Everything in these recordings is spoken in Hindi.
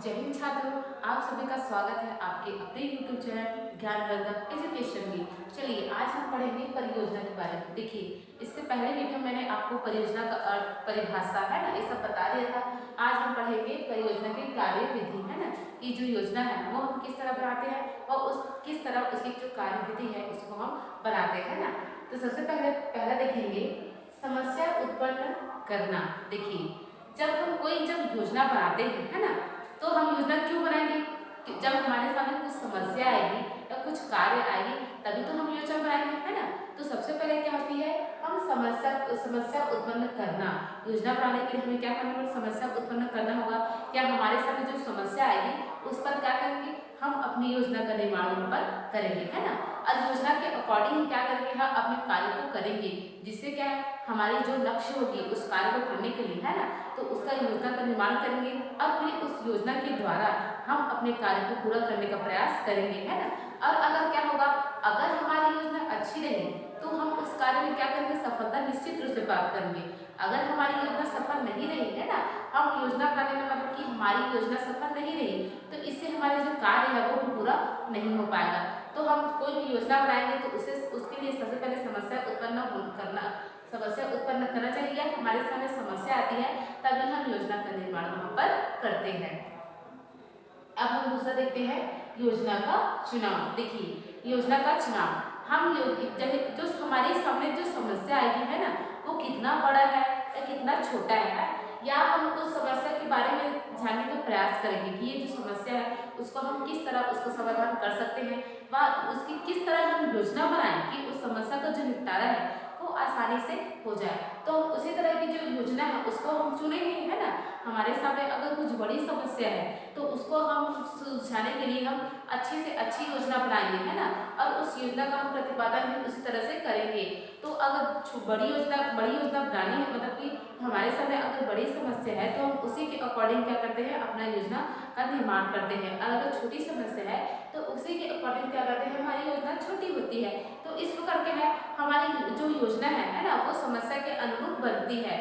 जय हिंद छात्रों, आप सभी का स्वागत है आपके अपने YouTube चैनल ज्ञानवर्धक एजुकेशन में। चलिए आज हम पढ़ेंगे परियोजना के बारे में। देखिए, इससे पहले वीडियो मैंने आपको परियोजना का परिभाषा है ना, ये सब बता दिया था। आज हम पढ़ेंगे परियोजना की कार्य विधि है ना, कि जो योजना है वो हम किस तरह बनाते हैं और उस किस तरह उसकी जो कार्य विधि है उसको हम बनाते हैं ना। तो सबसे पहला देखेंगे समस्या उत्पन्न करना। देखिए, जब योजना बनाते हैं है ना, तो हम योजना क्यों बनाएंगे? जब हमारे सामने कुछ समस्या आएगी या कुछ कार्य आएगी तभी तो हम योजना बनाएंगे है ना। तो सबसे पहले क्या होती है, हम समस्या उत्पन्न करना। योजना बनाने के लिए हमें क्या करना होगा? समस्या उत्पन्न करना होगा। क्या हमारे सामने जो समस्या आएगी उस पर क्या करेंगे? हम अपनी योजना का निर्माण वहाँ पर करेंगे है ना। और योजना के अकॉर्डिंग क्या करेंगे? हम अपने कार्य को करेंगे, जिससे क्या है, हमारी जो लक्ष्य होगी उस कार्य को करने के लिए है ना, तो उसका योजना का निर्माण करेंगे और फिर उस योजना के द्वारा हम अपने कार्य को पूरा करने का प्रयास करेंगे है ना। और अगर क्या होगा, अगर हमारी योजना अच्छी रही तो हम उस कार्य में क्या करेंगे? सफलता निश्चित रूप से प्राप्त करेंगे। अगर हमारी योजना सफल नहीं रही है ना, हम योजना बनाने में मतलब कि हमारी योजना सफल नहीं रही, तो इससे हमारे जो कार्य है वो भी पूरा नहीं हो पाएगा। तो हम कोई भी योजना बनाएंगे तो उसके लिए सबसे पहले समस्या उत्पन्न करना चाहिए। हमारे सामने समस्या आती है तभी हम योजना का निर्माण वहाँ पर करते हैं। अब हम दूसरा देखते हैं, योजना का चुनाव। देखिए, योजना का चुनाव हम जो हमारे सामने जो समस्या आएगी है ना, वो कितना बड़ा है या कितना छोटा है, या हम उस समस्या के बारे में जानने का प्रयास करेंगे कि ये जो समस्या है उसको हम किस तरह उसको समाधान कर सकते हैं, व उसकी किस तरह हम योजना बनाएं कि उस समस्या का जो निपटारा है वो आसानी से हो जाए। तो उसी तरह की जो योजना है उसको हम चुनेंगे है ना। हमारे सामने अगर कुछ बड़ी समस्या है तो उसको हम सुलझाने के लिए हम अच्छी से अच्छी योजना बनाएंगे है ना, और उस योजना का हम प्रतिपादन भी उसी तरह से करेंगे। तो अगर बड़ी योजना बनानी है, मतलब कि हमारे सामने अगर बड़ी समस्या है तो हम उसी के अकॉर्डिंग क्या करते हैं? अपना योजना का निर्माण करते हैं। और अगर छोटी समस्या है तो उसी के अकॉर्डिंग क्या करते हैं? हमारी योजना छोटी होती है। तो इस प्रकार क्या है, हमारी जो योजना है ना, वो समस्या के अनुरूप बनती है।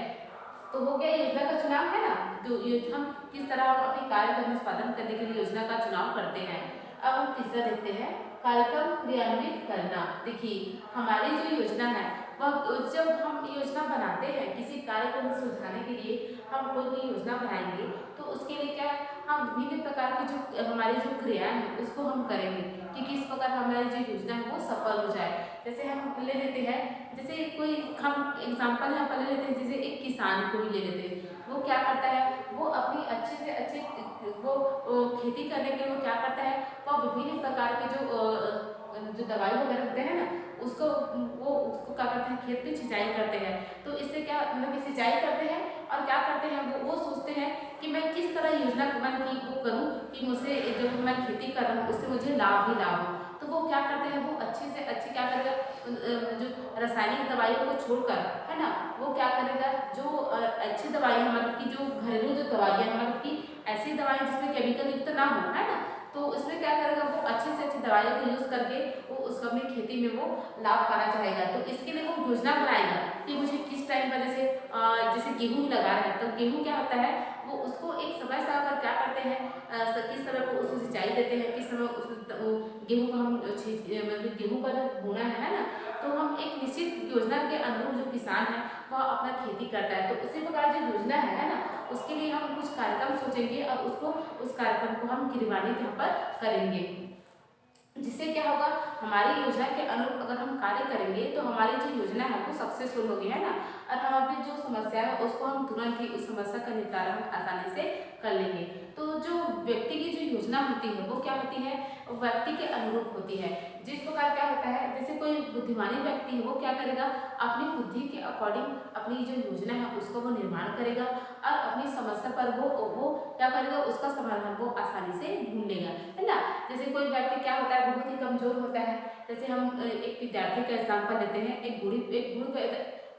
तो हो गया योजना का चुनाव है ना, जो हम किस तरह अपने कार्य का निष्पादन करने के लिए योजना का चुनाव करते हैं। अब हम तीसरा देखते हैं, कार्यक्रम क्रियान्वित करना। देखिए, हमारी जो योजना है वह जब हम योजना बनाते हैं किसी कार्य को सुलझाने के लिए, हम कोई भी योजना बनाएंगे तो उसके लिए क्या है, हम विभिन्न प्रकार की जो हमारी जो क्रियाएं हैं उसको हम करेंगे कि किस प्रकार हमारी जो योजना है वो सफल हो जाए। जैसे हम ले लेते हैं, जैसे कोई हम एग्जाम्पल यहाँ पर ले लेते हैं, जैसे एक किसान को ही ले लेते हैं। वो क्या करता है, वो अपनी अच्छे से अच्छे खेती करने के लिए वो क्या करता है, वो विभिन्न प्रकार के जो दवाई वगैरह होते हैं ना, उसको क्या करते हैं, खेत में सिंचाई करते हैं। तो इससे क्या मतलब कि सिंचाई करते हैं और क्या करते हैं, वो सोचते हैं कि मैं किस तरह योजना की वो करूँ कि मुझसे जो मैं खेती कर रहा हूँ उससे मुझे लाभ ही लाभ हो। तो वो क्या करते हैं, वो अच्छे से अच्छी क्या करेगा, जो रासायनिक दवाइयों को छोड़कर है ना, वो क्या करेगा, जो अच्छी दवाइयाँ मतलब कि जो घरेलू जो दवाइयाँ मतलब कि ऐसी दवाएं जिसमें केमिकल युक्त ना हो है ना, तो उसमें क्या करेगा, वो अच्छे से अच्छी दवाइयों को यूज करके वो उसको अपनी खेती में वो लाभ पाना चाहेगा। तो इसके लिए वो योजना बनाएगा कि मुझे किस टाइम पर जैसे गेहूं लगा रहा है तो गेहूं क्या होता है, वो उसको एक समय पर क्या करते हैं, किस समय को उसको सिंचाई देते हैं, किस समय गेहूं का हम मतलब गेहूं का जो बोना है ना, तो हम एक निश्चित योजना के अनुरूप जो किसान है वह अपना खेती करता है। तो उसी प्रकार जो योजना है ना, उसके लिए हम कुछ कार्यक्रम सोचेंगे और उस कार्यक्रम को हम क्रियान्वित यहाँ पर करेंगे। जिससे क्या होगा, हमारी योजना के अनुरूप अगर हम कार्य करेंगे तो हमारी जो योजना है वो सक्सेसफुल होगी है ना, और हम अपनी जो समस्या है उसको हम तुरंत ही उस समस्या का निपटारा हम आसानी से कर लेंगे। तो जो व्यक्ति की जो योजना होती है वो क्या होती है, व्यक्ति के अनुरूप होती है। जिस प्रकार क्या होता है, जैसे कोई बुद्धिमानी व्यक्ति है वो क्या करेगा, अपनी बुद्धि के अकॉर्डिंग अपनी जो योजना है उसको वो निर्माण करेगा और अपनी समस्या पर वो क्या करेगा, उसका समाधान वो आसानी से ढूंढ लेगा है ना। जैसे कोई व्यक्ति क्या होता है, बहुत ही कमजोर होता है। जैसे हम एक विद्यार्थी का एग्जाम्पल लेते हैं, एक गुरु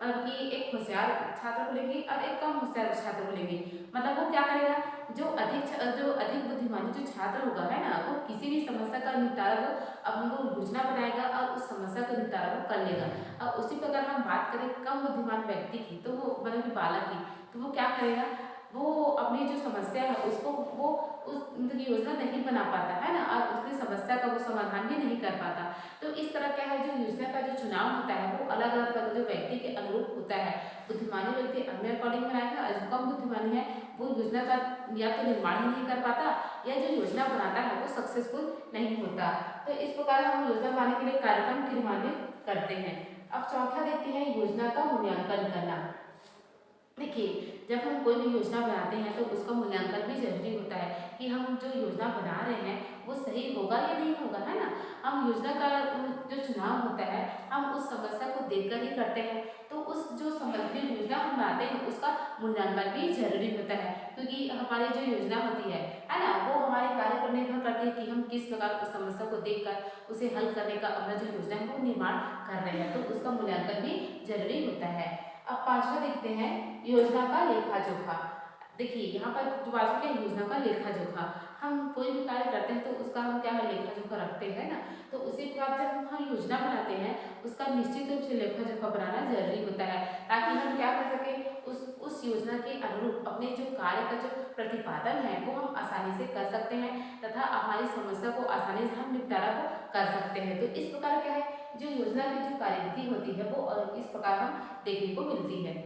मतलब कि एक होशियार छात्र को लेंगे और एक कम होशियार छात्र को लेंगे। मतलब वो क्या करेगा, जो अधिक बुद्धिमानी जो छात्र होगा है ना, वो किसी भी समस्या का निपटारा वो अपनी वो योजना बनाएगा और उस समस्या का निपटारा वो कर लेगा। और उसी प्रकार हम बात करें कम बुद्धिमान व्यक्ति की, तो वो मतलब कि बालक की, तो वो क्या करेगा, वो अपनी जो समस्या है उसको वो उस मतलब योजना नहीं बना पाता है ना, और उसकी समस्या का वो समाधान भी नहीं कर पाता। तो इस तरह क्या है, जो योजना का जो चुनाव होता है वो अलग अलग तरह जो व्यक्ति के अनुरूप होता है। बुद्धिमानी व्यक्ति अपने अकॉर्डिंग बनाएगा, और जो कम बुद्धिमानी है वो योजना का या तो निर्माण ही नहीं कर पाता, या जो योजना बनाता है वो सक्सेसफुल नहीं होता। तो इस प्रकार हम योजना बनाने के लिए कार्यक्रम क्रियान्वित करते हैं। अब चौथा देखते हैं योजना का मूल्यांकन करना। देखिए, जब हम कोई भी योजना बनाते हैं तो उसका मूल्यांकन भी जरूरी होता है कि हम जो योजना बना रहे हैं वो सही होगा या नहीं होगा, है ना। हम योजना का जो चुनाव होता है हम उस समस्या को देखकर ही करते हैं, तो उस जो समझ योजना हम बनाते हैं उसका मूल्यांकन भी जरूरी होता है, क्योंकि हमारी जो योजना होती है ना, वो हमारे कार्य पर निर्भर करती है कि हम किस प्रकार उस समस्या को देखकर उसे हल करने का अपना जो योजना है वो निर्माण कर रहे हैं, तो उसका मूल्यांकन भी जरूरी होता है। अब पांचवा देखते हैं योजना का लेखा जोखा। देखिए, यहाँ पर जो बात है योजना का लेखा जोखा, हम कोई भी कार्य करते हैं तो उसका हम क्या है लेखा जोखा रखते हैं ना। तो उसी प्रकार जब हम योजना बनाते हैं उसका निश्चित रूप से लेखा जोखा बनाना जरूरी होता है, ताकि हम क्या कर सके उस योजना के अनुरूप अपने जो कार्य का जो प्रतिपादन है वो हम आसानी से कर सकते हैं, तथा हमारी समस्या को आसानी से हम निपटारा को कर सकते हैं। तो इस प्रकार क्या है, जो योजना की जो कार्यविधि होती है वो इस प्रकार हम देखने को मिलती है।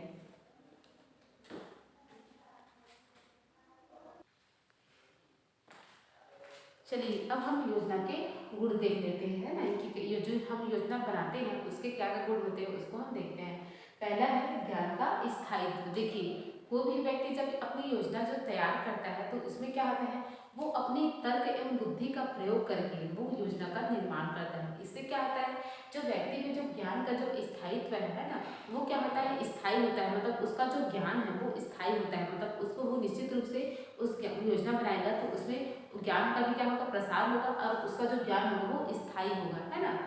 चलिए, अब हम योजना के गुण देख लेते हैं ना, कि ये जो हम योजना बनाते हैं उसके क्या क्या गुण होते हैं उसको हम देखते हैं। पहला है ज्ञान का स्थायित्व। देखिए, कोई भी व्यक्ति जब अपनी योजना जो तैयार करता है तो उसमें क्या होता है, वो अपनी तर्क एवं बुद्धि का प्रयोग करके वो योजना का निर्माण करता है। इससे क्या होता है, जो व्यक्ति में जो ज्ञान का जो स्थायित्व है ना, वो क्या होता है स्थायी होता है, मतलब उसका जो ज्ञान है वो स्थायी होता है, मतलब उसको वो निश्चित रूप से उस योजना बनाएगा तो उसमें ज्ञान का भी क्या होगा, प्रसार होगा, और उसका जो ज्ञान होगा वो स्थायी होगा, है ना।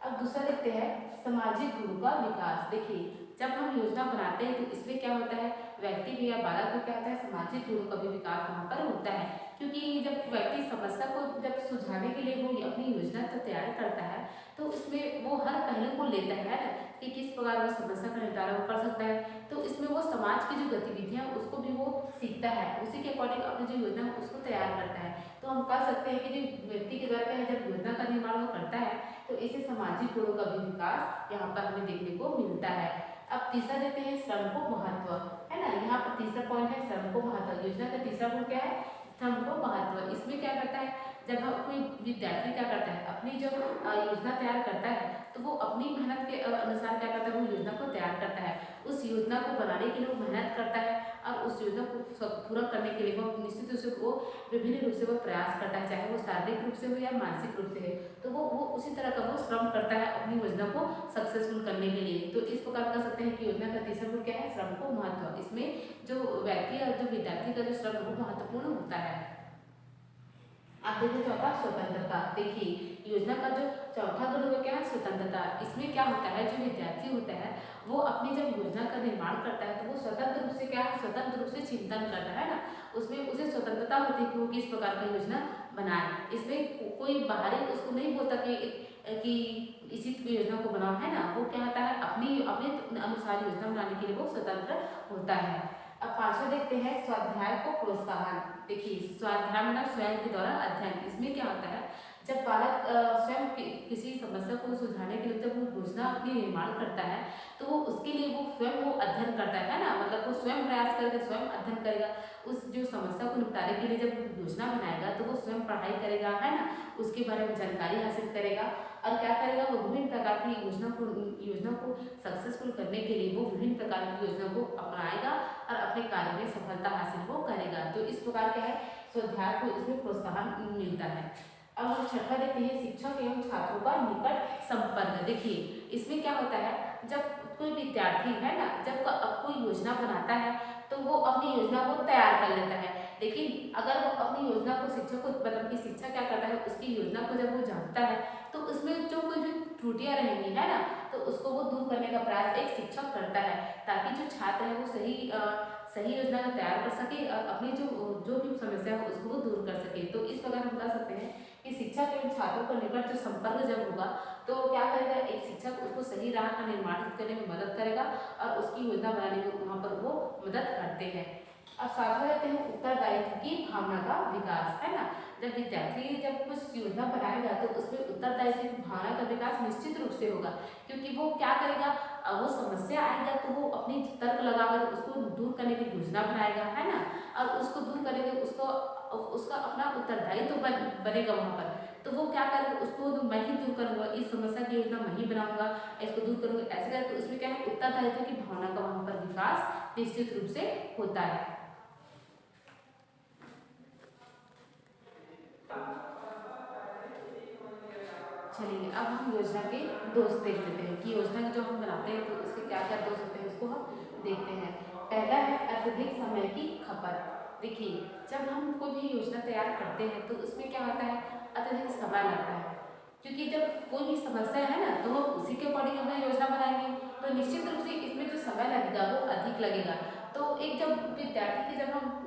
अब दूसरा देखते हैं सामाजिक गुणों का विकास। देखिए, जब हम योजना बनाते हैं तो इसमें क्या होता है, व्यक्ति भी या बालक को क्या होता है सामाजिक गुणों का भी विकास वहाँ पर होता है, क्योंकि जब व्यक्ति समस्या को जब सुलझाने के लिए वो अपनी योजना तो तैयार करता है तो उसमें वो हर पहलू को लेता है ना, कि किस प्रकार वो समस्या का निपटारा वो कर सकता है। तो इसमें वो समाज की जो गतिविधियाँ उसको भी वो सीखता है, उसी के अकॉर्डिंग अपनी जो योजना है उसको तैयार करता है। तो हम कह सकते हैं कि जो व्यक्ति के द्वारा है जब योजना का निर्माण वो करता है तो इसे सामाजिक गुणों का भी विकास यहाँ पर हमें देखने को मिलता है। अब तीसरा देते हैं श्रम को महत्व, है ना। यहाँ पर तीसरा पॉइंट है श्रम को महत्व। योजना का तीसरा गुण क्या है, श्रम को महत्व। इसमें क्या करता है, जब हम कोई विद्यार्थी क्या करता है अपनी जो योजना तैयार करता है तो वो अपनी मेहनत के अनुसार क्या करता है, वो योजना को तैयार करता है। उस योजना को बनाने के लिए वो मेहनत करता है, और उस योजना को पूरा करने के लिए वो निश्चित रूप से वो विभिन्न रूप से वो प्रयास करता है, चाहे वो शारीरिक रूप से हो या मानसिक रूप से हो। तो वो उसी तरह का वो श्रम करता है अपनी योजना को सक्सेसफुल करने के लिए। तो इस प्रकार कह सकते हैं कि योजना का तीसरा गुण क्या है, श्रम को महत्व। इसमें जो व्यक्ति और जो विद्यार्थी का जो श्रम है वो महत्वपूर्ण होता है। अब देखिए चौथा स्वतंत्रता। देखिए, योजना का जो चौथा गुण होगा क्या है, स्वतंत्रता। इसमें क्या होता है, जो विद्यार्थी होता है वो अपनी जब योजना का निर्माण करता है तो वो स्वतंत्र रूप से क्या है, स्वतंत्र रूप से चिंतन करता है ना। उसमें उसे स्वतंत्रता होती है कि वो किस प्रकार का योजना बनाए। इसमें कोई बाहरी उसको नहीं बोलता कि इसी योजना को बनाओ, है ना। वो क्या होता है अपने अनुसार योजना बनाने के लिए वो स्वतंत्र होता है। अब पांचवा देखते हैं स्वाध्याय को प्रोत्साहन। देखिए, स्वाध्याय मतलब स्वयं के द्वारा अध्ययन। इसमें क्या होता है, जब बालक स्वयं किसी समस्या को सुलझाने के लिए जब वो योजना अपनी निर्माण करता है तो वो उसके लिए वो स्वयं वो अध्ययन करता है ना, मतलब वो स्वयं प्रयास करेगा, स्वयं अध्ययन करेगा। उस जो समस्या को निपटाने के लिए जब योजना बनाएगा तो वो स्वयं पढ़ाई करेगा, है ना, उसके बारे में जानकारी हासिल करेगा, और क्या करेगा, वो विभिन्न प्रकार की योजना को सक्सेसफुल करने के लिए वो विभिन्न प्रकार की योजना को अपनाएगा और अपने कार्य में सफलता हासिल वो करेगा। तो इस प्रकार क्या है, स्वाध्याय को इसमें प्रोत्साहन मिलता है। अब हम छठा देखते हैं शिक्षक एवं छात्रों का निकट संपर्क। देखिए, इसमें क्या होता है, जब कोई विद्यार्थी है ना, जब कोई योजना बनाता है तो वो अपनी योजना को तैयार कर लेता है, लेकिन अगर वो अपनी योजना को शिक्षक को मतलब कि शिक्षक क्या करता है उसकी योजना को जब वो जानता है तो उसमें जो कोई भी त्रुटियां रहेंगी, है ना, तो उसको वो दूर करने का प्रयास एक शिक्षक करता है, ताकि जो छात्र है वो सही योजना का तैयार कर सके और अपनी जो भी समस्या है उसको वो दूर कर सके। तो इस प्रकार हम कह सकते हैं कि शिक्षक एवं छात्रों का निकट जो संपर्क जब होगा तो क्या करेगा, एक शिक्षक उसको सही राह का निर्माण करने में मदद करेगा और उसकी योजना बनाने में वहाँ पर वो मदद करते हैं। अब साझा रहते हैं उत्तरदायित्व की भावना का विकास, है ना। जब विद्यार्थी जब कुछ योजना बनाएगा तो उसमें उत्तरदायित्व की भावना का विकास निश्चित रूप से होगा, क्योंकि वो क्या करेगा, वो समस्या आएगा तो वो अपनी तर्क लगाकर उसको दूर करने की योजना बनाएगा, है ना। और उसको दूर करेंगे, उसको उसका अपना उत्तरदायित्व बनेगा वहाँ पर, तो वो क्या करेगा, उसको मैं ही दूर करूँगा, इस समस्या की योजना मैं ही बनाऊंगा, इसको दूर करूँगा, ऐसे करके उसमें क्या है, उत्तरदायित्व की भावना का वहाँ पर विकास निश्चित रूप से होता है। चलिए अब हम योजना के दोष देख लेते हैं कि योजना जो हम बनाते हैं तो उसके क्या क्या दोष होते हैं, उसको हम देखते हैं। पहला है अत्यधिक समय की खपत। देखिए जब हम कोई भी योजना तैयार करते हैं तो उसमें क्या होता है, अत्यधिक समय लगता है, क्योंकि जब कोई भी समस्या है ना तो हम उसी के अकॉर्डिंग अपना योजना बनाएंगे, तो निश्चित रूप से इसमें जो समय लगेगा वो अधिक लगेगा। तो एक जब हम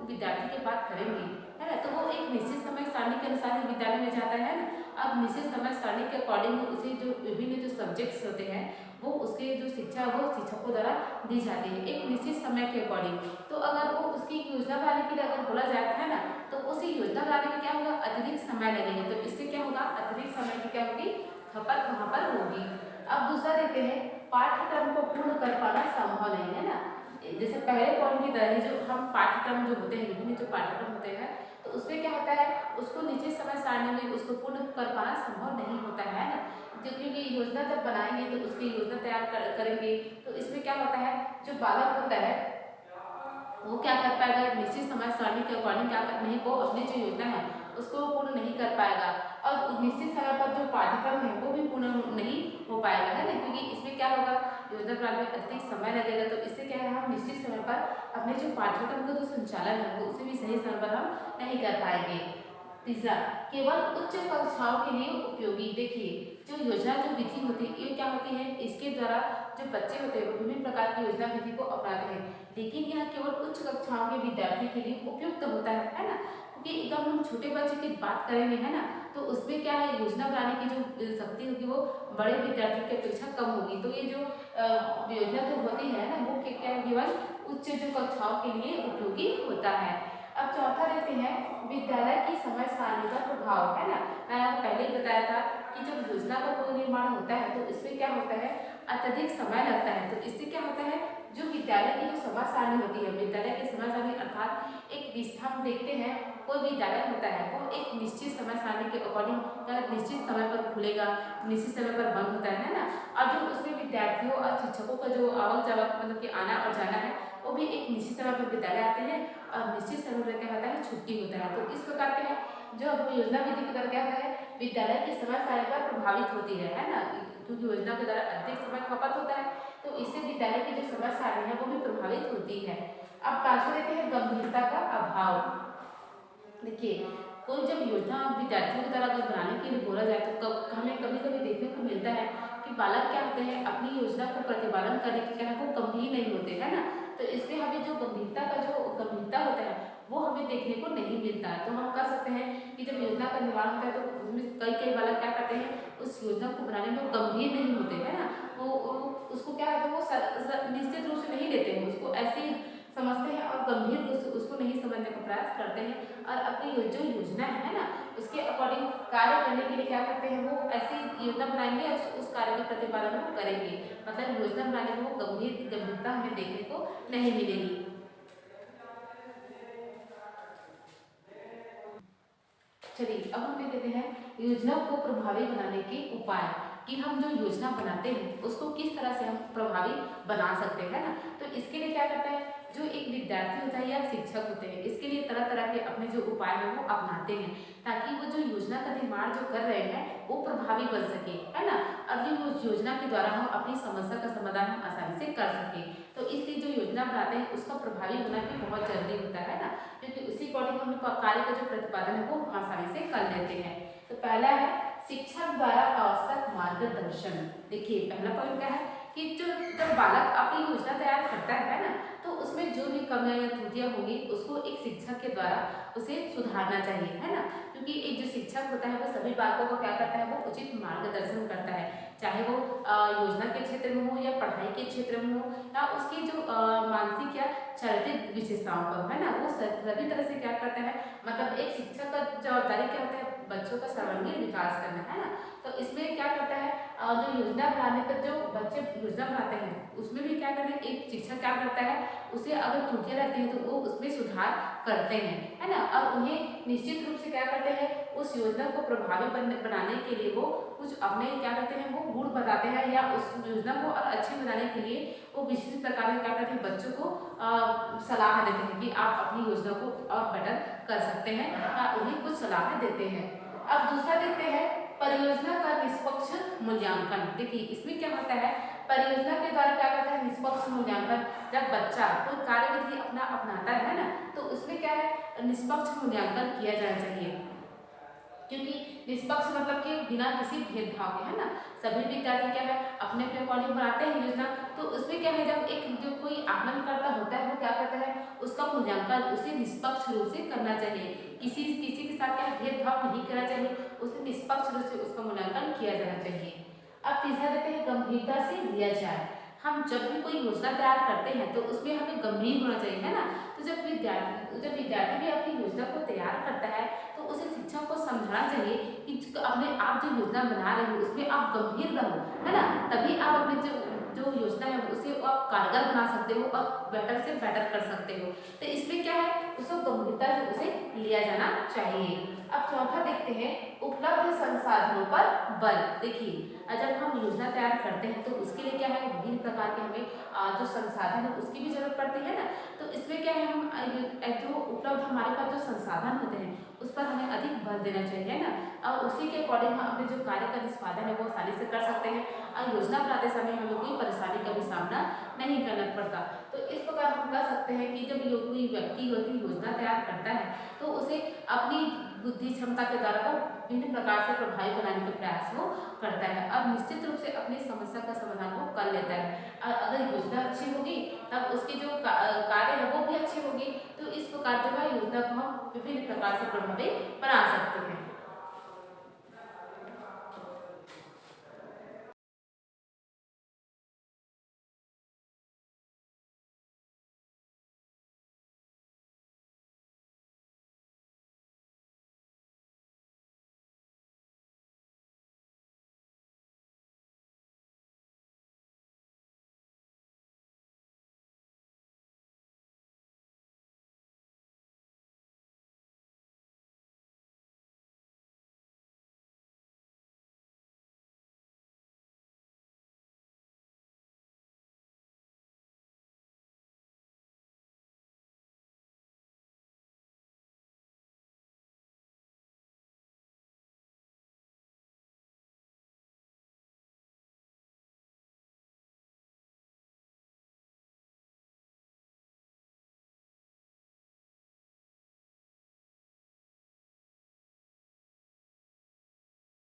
विद्यार्थी की बात करेंगे, है ना, तो वो एक निश्चित समय सारणी के अनुसार ही विद्यालय में जाता है ना। अब निश्चित समय सारणी के अकॉर्डिंग उसे जो विभिन्न जो सब्जेक्ट्स होते हैं वो उसके जो शिक्षा वो शिक्षकों द्वारा दी जाती है एक निश्चित समय के अकॉर्डिंग। तो अगर वो उसकी योजना बनाने के लिए अगर बोला जाता है ना तो उसी योजना बनाने में क्या होगा, अत्यधिक समय लगेगा, तो इससे क्या होगा, अत्यधिक समय की क्या होगी, खपत वहाँ पर होगी। अब दूसरा देखते हैं, पाठ्यक्रम को पूर्ण कर पाना संभव नहीं है ना। जैसे पहले पॉइंट की तरह ही जो हम पाठ्यक्रम जो होते हैं, विभिन्न जो पाठ्यक्रम होते हैं, तो उसमें क्या होता है, उसको निश्चित समय सारणी में उसको पूर्ण कर पाना संभव नहीं होता है ना। क्योंकि योजना जब बनाएंगे तो उसकी योजना तैयार करेंगे, तो इसमें क्या होता है, जो बालक होता है वो क्या कर पाएगा, निश्चित समय सारणी के अकॉर्डिंग क्या कर नहीं, वो अपनी जो योजना है उसको पूर्ण नहीं कर पाएगा, और निश्चित समय पर जो पाठ्यक्रम है वो भी पूर्ण नहीं हो पाएगा, है ना। क्योंकि इसमें क्या होगा, योजना बनाने में अधिक समय लगेगा, तो इससे क्या है, हम निश्चित समय पर अपने जो पाठ्यक्रम का जो संचालन है वो उसे भी सही समय पर हम नहीं कर पाएंगे। तीसरा, केवल उच्च कक्षाओं के लिए उपयोगी। देखिए जो योजना जो विधि होती है ये क्या होती है, इसके द्वारा जो बच्चे होते हैं वो विभिन्न प्रकार की योजना विधि को अपनाते हैं, लेकिन यह केवल उच्च कक्षाओं के विद्यार्थी के लिए उपयुक्त होता है ना। क्योंकि एकदम हम छोटे बच्चे की बात करेंगे, है ना, तो उसमें क्या है, योजना बनाने की जो शक्ति होगी वो बड़े विद्यार्थी की अपेक्षा कम होगी। तो ये जो योजना जो होती है ना वो क्या केवल उच्च जो कक्षाओं के लिए उपयोगी होता है। अब चौथा देखते हैं, विद्यालय की समय सारणी का प्रभाव, है ना। मैंने आपको पहले ही बताया था कि जब योजना का कोई निर्माण होता है तो इसमें क्या होता है, अत्यधिक समय लगता है, तो इससे क्या होता है, जो विद्यालय की जो समय सारणी होती है, विद्यालय की समय सारणी अर्थात एक निष्ठा हम देखते हैं, कोई विद्यालय होता है वो एक निश्चित समय सारणी के अकॉर्डिंग निश्चित समय पर खुलेगा, निश्चित समय पर बंद होता है ना। और जो उसमें विद्यार्थियों और शिक्षकों का जो आवक जावक मतलब कि आना और जाना है वो भी एक निश्चित समय पर विद्यालय आते हैं और निश्चित समय पर क्या होता है, छुट्टी होता है। तो इस प्रकार के है जो योजना विधि के द्वारा क्या होता है, विद्यालय की समय सारणी पर प्रभावित होती है ना, क्योंकि योजना के द्वारा अधिक समय खपत होता है तो इससे विद्यालय की जो समय सारणी है वो भी प्रभावित होती है। अब पांचवा देखते हैं, गंभीरता का अभाव। देखिए कोई जब योजना विद्यार्थियों के द्वारा अगर बनाने के लिए बोला जाए तो हमें कभी कभी देखने को मिलता है कि बालक क्या होते हैं, अपनी योजना को प्रतिपालन करने के क्या है वो गंभीर नहीं होते, है ना। तो इसमें हमें जो गंभीरता होता है वो हमें देखने को नहीं मिलता है। तो हम कह सकते हैं कि जब योजना का निर्माण होता है तो उसमें कई बालक क्या करते हैं, उस योजना को बनाने में गंभीर नहीं होते, है ना। वो उसको क्या है, वो निश्चित रूप से नहीं लेते हैं, उसको ऐसे ही समझते हैं और गंभीर रूप से उसको नहीं समझने का प्रयास करते हैं और अपनी जो योजना है ना उसके अकॉर्डिंग कार्य करने के लिए क्या करते हैं, वो ऐसी योजना बनाएंगे और उस कार्य का प्रतिपालन वो करेंगे। मतलब योजना बनाने में वो गंभीरता हमें देखने को नहीं मिलेगी। चलिए अब हम देख लेते हैं योजना को प्रभावी बनाने के उपाय, कि हम जो योजना बनाते हैं उसको किस तरह से हम प्रभावी बना सकते हैं ना। तो इसके लिए क्या करते हैं, जो एक विद्यार्थी होता है या शिक्षक होते हैं इसके लिए तरह तरह के अपने जो उपाय हैं वो अपनाते हैं ताकि वो जो योजना का निर्माण जो कर रहे हैं वो प्रभावी बन सके, है ना। और जो योजना के द्वारा हम अपनी समस्या का समाधान हम आसानी से कर सके। तो इसलिए जो योजना बनाते हैं उसका प्रभावी होना भी बहुत जरूरी होता है ना, क्योंकि उसी अकॉर्डिंग हम कार्य का जो प्रतिपादन है वो हम आसानी से कर लेते हैं। तो पहला है शिक्षक द्वारा आवश्यक मार्गदर्शन। देखिए पहला पॉइंट क्या है कि जो जब बालक अपनी योजना तैयार करता है ना तो उसमें जो भी कमियां या त्रुटियां होगी उसको एक शिक्षक के द्वारा उसे सुधारना चाहिए, है ना। क्योंकि एक जो शिक्षक होता है वो सभी बातों को क्या करता है, वो उचित मार्गदर्शन करता है, चाहे वो योजना के क्षेत्र में हो या पढ़ाई के क्षेत्र में हो या उसकी जो मानसिक या शारीरिक विशेषताओं पर, है ना। वो सभी तरह से क्या करता है, मतलब एक शिक्षक का जवाबदारी क्या होता है, बच्चों का सर्वांगीण विकास करना, है ना। तो इसमें क्या करता है, जो योजना बनाने पर जो बच्चे योजना बनाते हैं उसमें भी क्या करते हैं, एक शिक्षक क्या करता है, उसे अगर त्रुटियां रहती हैं तो वो उसमें सुधार करते हैं, है ना। और उन्हें निश्चित रूप से क्या करते हैं, उस योजना को प्रभावी बनाने के लिए वो कुछ अपने क्या करते हैं, वो गुण बताते हैं या उस योजना को और अच्छी बनाने के लिए वो विशिष्ट प्रकार के क्या करते हैं, बच्चों को सलाह देते हैं कि आप अपनी योजना को और बेटर कर सकते हैं, उन्हें कुछ सलाह देते हैं। अब दूसरा देखते हैं परियोजना का निष्पक्ष मूल्यांकन। देखिए इसमें क्या होता है, परियोजना के द्वारा क्या करता है, निष्पक्ष मूल्यांकन। जब बच्चा कोई कार्यविधि अपना अपनाता है ना, तो उसमें क्या है, निष्पक्ष मूल्यांकन किया जाना चाहिए। क्योंकि निष्पक्ष मतलब कि बिना किसी भेदभाव के, है ना। सभी विद्यार्थी क्या है, अपने अपने अकॉर्डिंग बनाते हैं योजना, तो उसमें क्या है, जब एक जो कोई आकलनकर्ता होता है वो क्या करता है, उसका मूल्यांकन उसे निष्पक्ष रूप से करना चाहिए, किसी किसी के साथ क्या भेदभाव नहीं करना चाहिए, उसे निष्पक्ष रूप से उसका मूल्यांकन किया जाना चाहिए। अब तीसरा देते हैं गंभीरता से लिया जाए। हम जब भी कोई योजना तैयार करते हैं तो उसमें हमें गंभीर होना चाहिए, है ना। तो जब विद्यार्थी भी अपनी योजना को तैयार करता है तो उसे शिक्षक को समझाना चाहिए कि अपने आप जो योजना बना रहे हो उसमें आप गंभीर रहो, है ना। तभी आप अपनी जो योजना है उसे आप कारगर बना सकते हो और बेटर से बेटर कर सकते हो। तो इसमें क्या है, उसको गंभीरता से उसे लिया जाना चाहिए। अब चौथा देखते हैं उपलब्ध संसाधनों पर बल। देखिए जब हम योजना तैयार करते हैं तो उसके लिए क्या है, विभिन्न प्रकार के हमें जो संसाधन है उसकी भी जरूरत पड़ती है ना। तो इसमें क्या है, हम जो उपलब्ध हमारे पास जो संसाधन होते हैं उस पर हमें अधिक बल देना चाहिए ना, और उसी के अकॉर्डिंग हम अपने जो कार्य का निष्पादन है वो आसानी से कर सकते हैं और योजना बनाते समय हमें कोई परेशानी का भी सामना नहीं करना पड़ता। तो इस प्रकार हम कह सकते हैं कि जब कोई व्यक्ति योजना तैयार करता है तो उसे अपनी बुद्धि क्षमता के द्वारा वो विभिन्न प्रकार से प्रभावी बनाने का प्रयास वो करता है और निश्चित रूप से अपनी समस्या का समाधान वो कर लेता है। और अगर योजना अच्छी होगी तब उसकी जो कार्य है वो भी अच्छी होगी। तो इस प्रकार जो है योजना को हम विभिन्न प्रकार से प्रभावी बना सकते हैं।